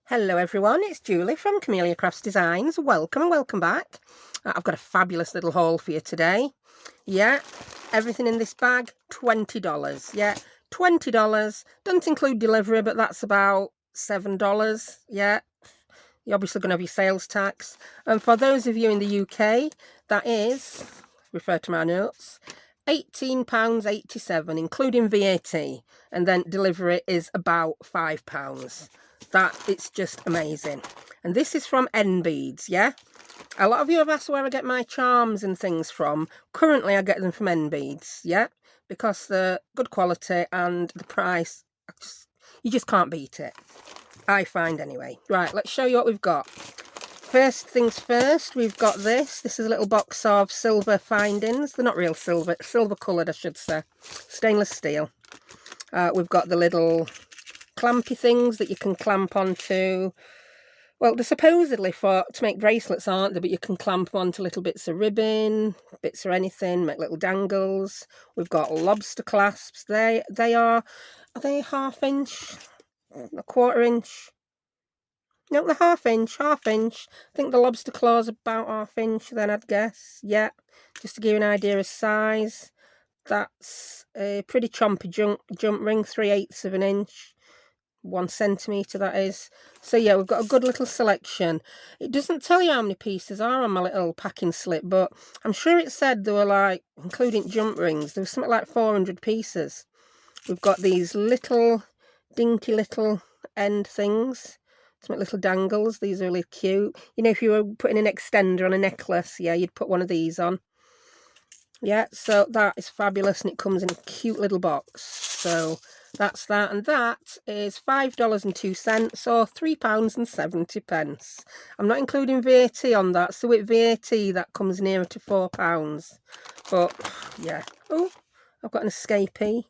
Hello everyone, it's Julie from Camelia Crafts Designs. Welcome and welcome back. I've got a fabulous little haul for you today. Yeah, everything in this bag, $20. Yeah, $20. Doesn't include delivery, but that's about $7. Yeah, you're obviously going to have your sales tax. And for those of you in the UK, that is, refer to my notes, £18.87, including VAT. And then delivery is about £5. It's just amazing. And this is from Beads, yeah? A lot of you have asked where I get my charms and things from. Currently, I get them from Beads, yeah? Because they're good quality and the price, you just can't beat it. I find anyway. Right, let's show you what we've got. First things first, we've got this. This is a little box of silver findings. They're not real silver, silver coloured, I should say. Stainless steel. We've got the little clampy things that you can clamp onto. Well, they're supposedly to make bracelets, aren't they? But you can clamp them onto little bits of ribbon, bits or anything, make little dangles. We've got lobster clasps. Are they 1/2 inch? A 1/4 inch? No, they're 1/2 inch, 1/2 inch. I think the lobster claw's about 1/2 inch then, I'd guess. Yeah, just to give you an idea of size. That's a pretty chompy jump ring, 3/8 of an inch. 1 centimetre that is. So yeah, we've got a good little selection. It doesn't tell you how many pieces are on my little packing slip, but I'm sure it said there were, like, including jump rings, there was something like 400 pieces. We've got these little dinky little end things, some little dangles. These are really cute. You know, if you were putting an extender on a necklace, yeah, you'd put one of these on. Yeah, so that is fabulous, and it comes in a cute little box. So that's that, and that is $5.02 or £3.70. I'm not including VAT on that, so with VAT that comes nearer to £4. But yeah, oh, I've got an escapee.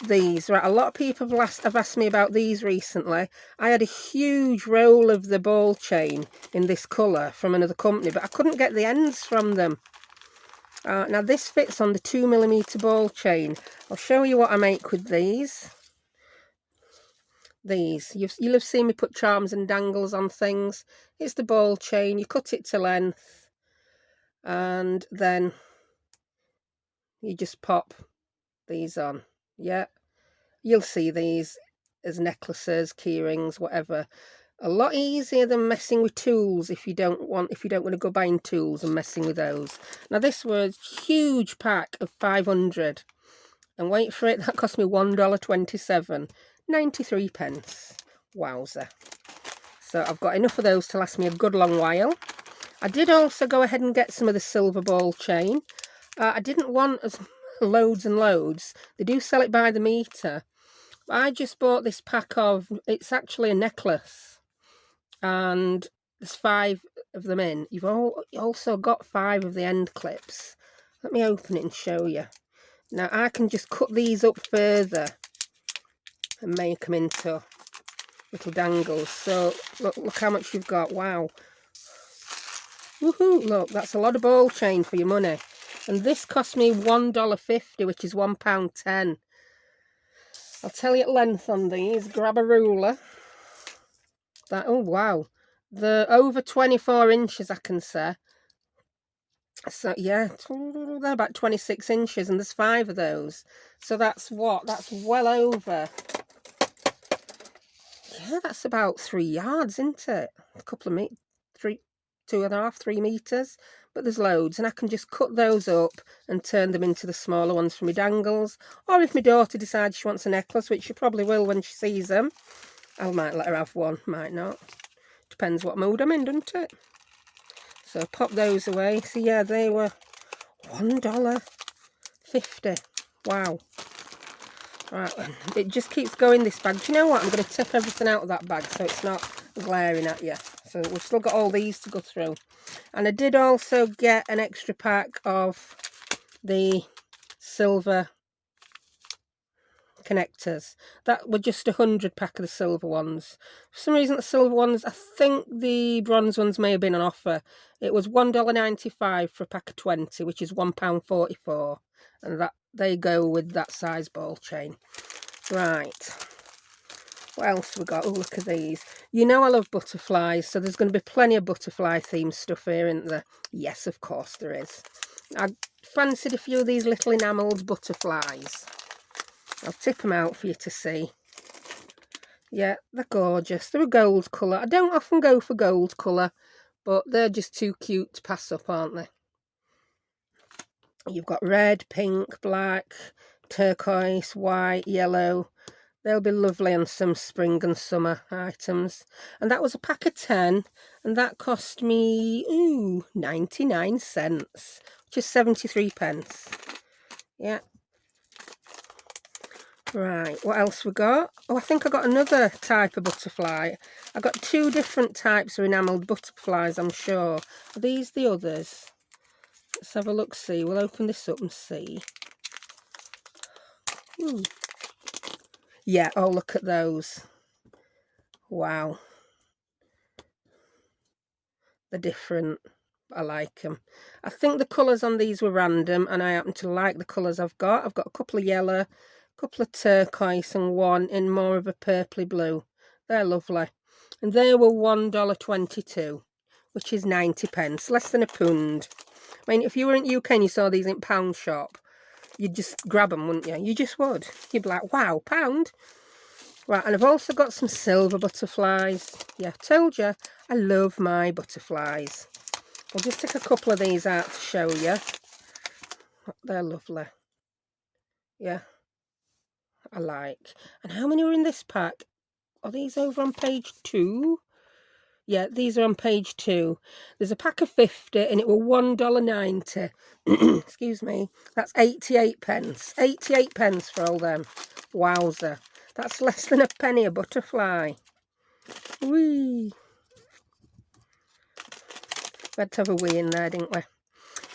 These, right, a lot of people have asked me about these recently. I had a huge roll of the ball chain in this colour from another company, but I couldn't get the ends from them. Now this fits on the 2mm ball chain. I'll show you what I make with these. You'll have seen me put charms and dangles on things. It's the ball chain. You cut it to length, and then you just pop these on. Yeah, you'll see these as necklaces, key rings, whatever. A lot easier than messing with tools if you don't want to go buying tools and messing with those. Now this was a huge pack of 500, and wait for it, that cost me $1.27, 93 pence. Wowzer. So I've got enough of those to last me a good long while. I did also go ahead and get some of the silver ball chain. I didn't want as loads and loads. They do sell it by the meter. I just bought this pack of, it's actually a necklace, and there's 5 of them in. You've also got 5 of the end clips. Let me open it and show you. Now I can just cut these up further and make them into little dangles. So look how much you've got. Wow. Woohoo, look, that's a lot of ball chain for your money. And this cost me $1.50, which is £1.10. I'll tell you at length on these. Grab a ruler. Oh wow, they're over 24 inches, I can say. So yeah, they're about 26 inches, and there's 5 of those. So that's well over, yeah, that's about 3 yards, isn't it? A couple of meters, 2.5, 3 meters. But there's loads, and I can just cut those up and turn them into the smaller ones for my dangles. Or if my daughter decides she wants a necklace, which she probably will when she sees them, I might let her have one, might not. Depends what mood I'm in, doesn't it? So pop those away. So yeah, they were $1.50. Wow. Right, it just keeps going, this bag. Do you know what? I'm going to tip everything out of that bag so it's not glaring at you. So we've still got all these to go through. And I did also get an extra pack of the silver connectors. That were just 100 pack of the silver ones. For some reason the silver ones, I think the bronze ones may have been on offer. It was $1.95 for a pack of 20, which is £1.44, and that they go with that size ball chain. Right, What else we got? Oh, look at these. You know I love butterflies, so there's going to be plenty of butterfly themed stuff here, isn't there? Yes, of course there is. I fancied a few of these little enameled butterflies. I'll tip them out for you to see. Yeah, they're gorgeous. They're a gold colour. I don't often go for gold colour, but they're just too cute to pass up, aren't they? You've got red, pink, black, turquoise, white, yellow. They'll be lovely on some spring and summer items. And that was a pack of 10, and that cost me, 99 cents, which is 73 pence. Yeah. Right, what else we got? Oh, I think I got another type of butterfly. I got 2 different types of enameled butterflies, I'm sure. Are these the others? Let's have a look, see. We'll open this up and see. Yeah, oh, look at those. Wow. They're different. I like them. I think the colours on these were random, and I happen to like the colours I've got. I've got a couple of yellow, a couple of turquoise, and one in more of a purpley blue. They're lovely. And they were $1.22, which is 90 pence, less than a pound. I mean, if you were in UK and you saw these in pound shop, you'd just grab them, wouldn't you? You just would. You'd be like, wow, £1. Right, and I've also got some silver butterflies. Yeah, told you, I love my butterflies. I'll just take a couple of these out to show you. They're lovely. Yeah, I like. And how many were in this pack? Are these over on page 2? Yeah, these are on page 2. There's a pack of 50 and it were $1.90. Excuse me. That's 88 pence. 88 pence for all them. Wowzer. That's less than a penny a butterfly. Whee! We had to have a wee in there, didn't we?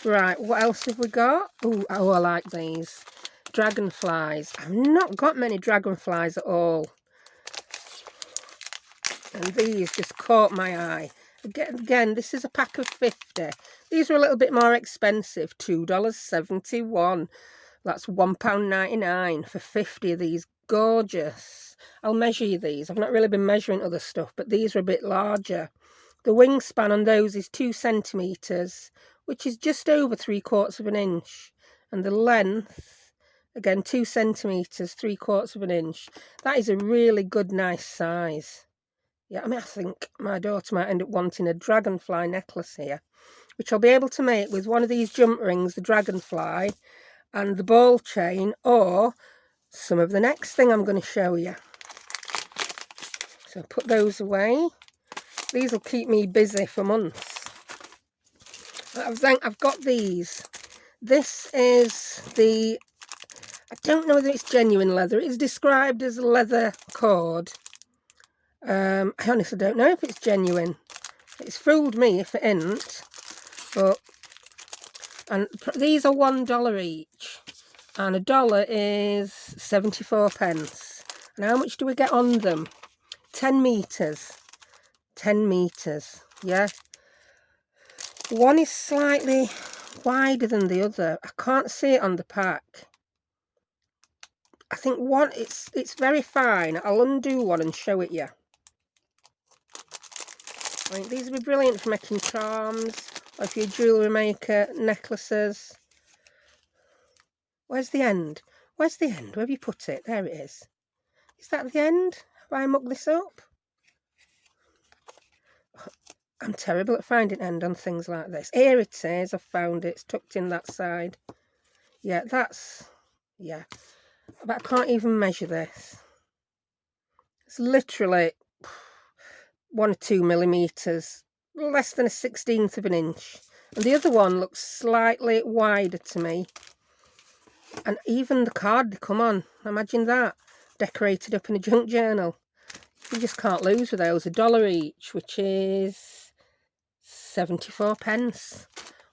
Right, what else have we got? Oh, I like these. Dragonflies. I've not got many dragonflies at all. And these just caught my eye. Again, this is a pack of 50. These are a little bit more expensive. $2.71. That's £1.99 for 50 of these. Gorgeous. I'll measure you these. I've not really been measuring other stuff, but these are a bit larger. The wingspan on those is 2 centimetres, which is just over 3/4 of an inch. And the length, again, 2 centimetres, 3/4 of an inch. That is a really good, nice size. Yeah, I mean, I think my daughter might end up wanting a dragonfly necklace here, which I'll be able to make with one of these jump rings, the dragonfly, and the ball chain, or some of the next thing I'm going to show you. So put those away. These will keep me busy for months. I've got these. This is the, I don't know whether it's genuine leather. It's described as leather cord. I honestly don't know if it's genuine. It's fooled me if it isn't. But, and these are $1 each. And $1 is 74 pence. And how much do we get on them? 10 metres. 10 metres, yeah. One is slightly wider than the other. I can't see it on the pack. I think one, it's very fine. I'll undo one and show it you. I think these would be brilliant for making charms, or if you're a jewellery maker, necklaces. Where's the end? Where's the end? Where have you put it? There it is. Is that the end? Have I mucked this up? I'm terrible at finding end on things like this. Here it is. I've found it. It's tucked in that side. Yeah, that's... yeah. But I can't even measure this. It's literally 1 or 2 millimetres. Less than a 16th of an inch. And the other one looks slightly wider to me. And even the card they come on. Imagine that. Decorated up in a junk journal. You just can't lose with those. $1 each, which is 74 pence.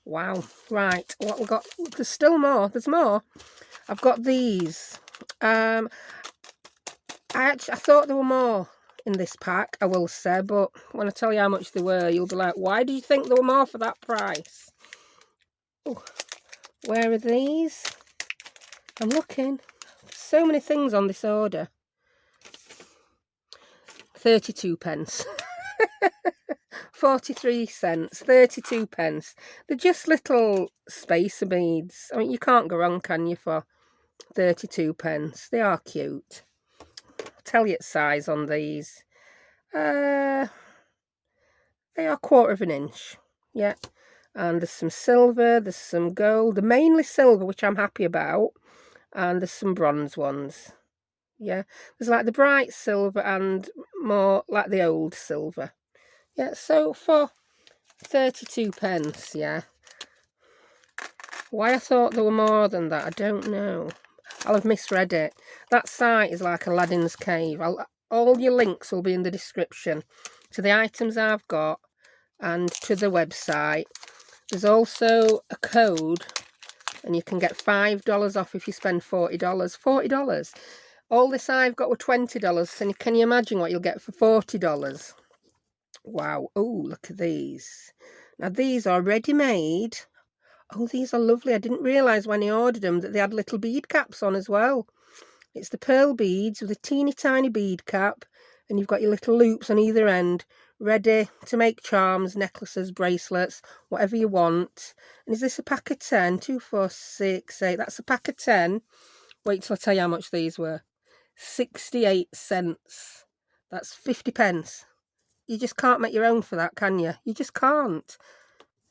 Wow. Right, what we got? There's still more. There's more. I've got these. I thought there were more in this pack, I will say, but when I tell you how much they were, you'll be like, why do you think there were more for that price? Oh, where are these? I'm looking. So many things on this order. 32 pence. 43 cents, 32 pence. They're just little spacer beads. I mean, you can't go wrong, can you, for 32 pence? They are cute. I'll tell you its size on these. They are 1/4 of an inch. Yeah. And there's some silver, there's some gold. They're mainly silver, which I'm happy about. And there's some bronze ones. Yeah. There's like the bright silver and more like the old silver. Yeah, so for 32 pence, yeah. Why I thought there were more than that, I don't know. I'll have misread it. That site is like Aladdin's cave. All your links will be in the description to the items I've got and to the website. There's also a code, and you can get $5 off if you spend $40. $40. All this I've got were $20, and can you imagine what you'll get for $40? Wow. Oh, look at these. Now, these are ready-made. Oh, these are lovely. I didn't realise when I ordered them that they had little bead caps on as well. It's the pearl beads with a teeny tiny bead cap, and you've got your little loops on either end, ready to make charms, necklaces, bracelets, whatever you want. And is this a pack of 10? 2, 4, 6, 8. That's a pack of 10. Wait till I tell you how much these were. 68 cents. That's 50 pence. You just can't make your own for that, can you? You just can't.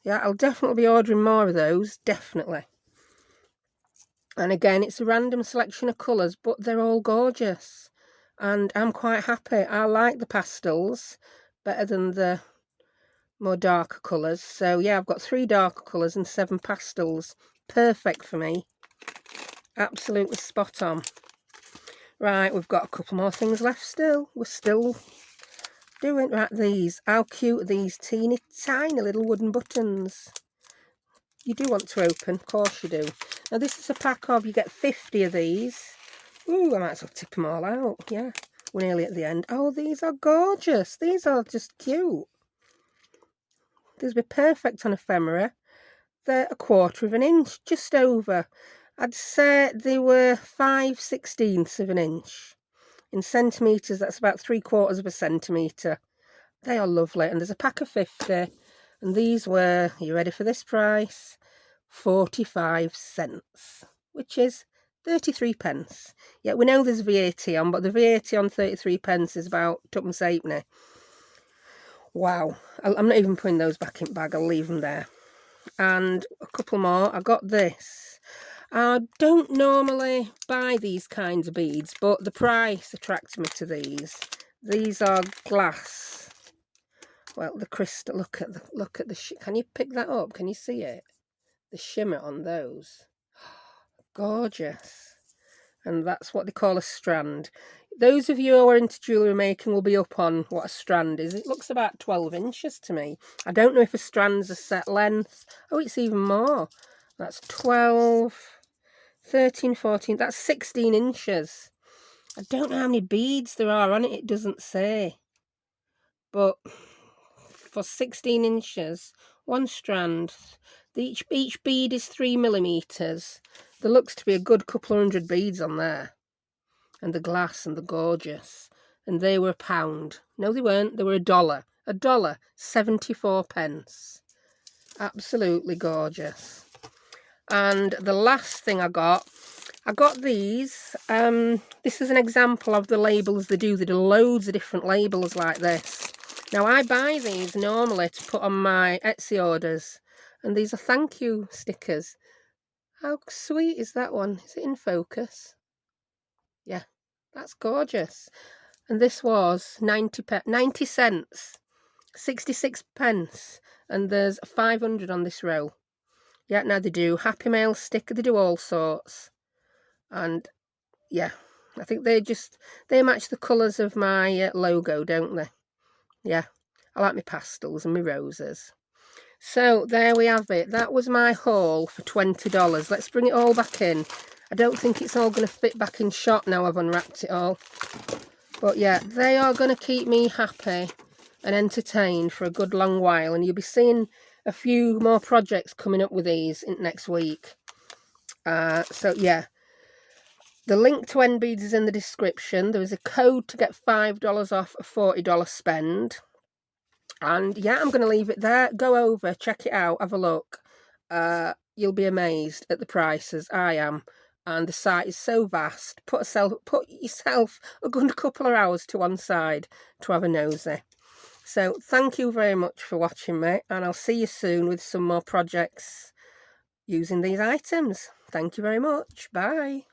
Yeah, I'll definitely be ordering more of those, definitely. And again, it's a random selection of colours, but they're all gorgeous. And I'm quite happy. I like the pastels better than the more darker colours. So yeah, I've got 3 darker colours and 7 pastels. Perfect for me. Absolutely spot on. Right, we've got a couple more things left still. We're still doing right. These, how cute are these teeny tiny little wooden buttons? You do want to open, of course you do. Now this is a pack of, you get 50 of these. Ooh, I might as well tip them all out. Yeah, we're nearly at the end. Oh, these are gorgeous. These are just cute. These would be perfect on ephemera. They're 1/4 of an inch, just over. I'd say they were 5/16 of an inch. In centimetres, that's about 3/4 of a centimetre. They are lovely. And there's a pack of 50. And these were, are you ready for this price? 45 cents, which is 33 pence. Yeah, we know there's VAT on, but the VAT on 33 pence is about 2.8. Wow. I'm not even putting those back in bag. I'll leave them there. And a couple more. I got this. I don't normally buy these kinds of beads, but the price attracts me to these. These are glass. Well, the crystal. Look at the. Can you pick that up? Can you see it? The shimmer on those. Gorgeous. And that's what they call a strand. Those of you who are into jewellery making will be up on what a strand is. It looks about 12 inches to me. I don't know if a strand's a set length. Oh, it's even more. That's 12, 13, 14. That's 16 inches. I don't know how many beads there are on it. It doesn't say. But for 16 inches, one strand, each bead is 3 millimetres. There looks to be a good couple of hundred beads on there. And the glass and the gorgeous. And they were £1. No, they weren't. They were $1. $1, 74 pence. Absolutely gorgeous. And the last thing I got these. This is an example of the labels they do. They do loads of different labels like this. Now, I buy these normally to put on my Etsy orders. And these are thank you stickers. How sweet is that one? Is it in focus? Yeah, that's gorgeous. And this was 90 cents, 66 pence. And there's 500 on this row. Yeah, now they do Happy Mail sticker. They do all sorts. And yeah, I think they match the colours of my logo, don't they? Yeah, I like my pastels and my roses. So there we have it. That was my haul for $20. Let's bring it all back in. I don't think it's all going to fit back in shot now I've unwrapped it all. But yeah, they are going to keep me happy and entertained for a good long while. And you'll be seeing a few more projects coming up with these next week. So yeah, The link to NBeads is in the description. There is a code to get $5 off a $40 spend. And yeah, I'm going to leave it there. Go over, check it out, have a look. You'll be amazed at the prices. I am. And the site is so vast. Put yourself a good couple of hours to one side to have a nosy. So thank you very much for watching me, and I'll see you soon with some more projects using these items. Thank you very much. Bye.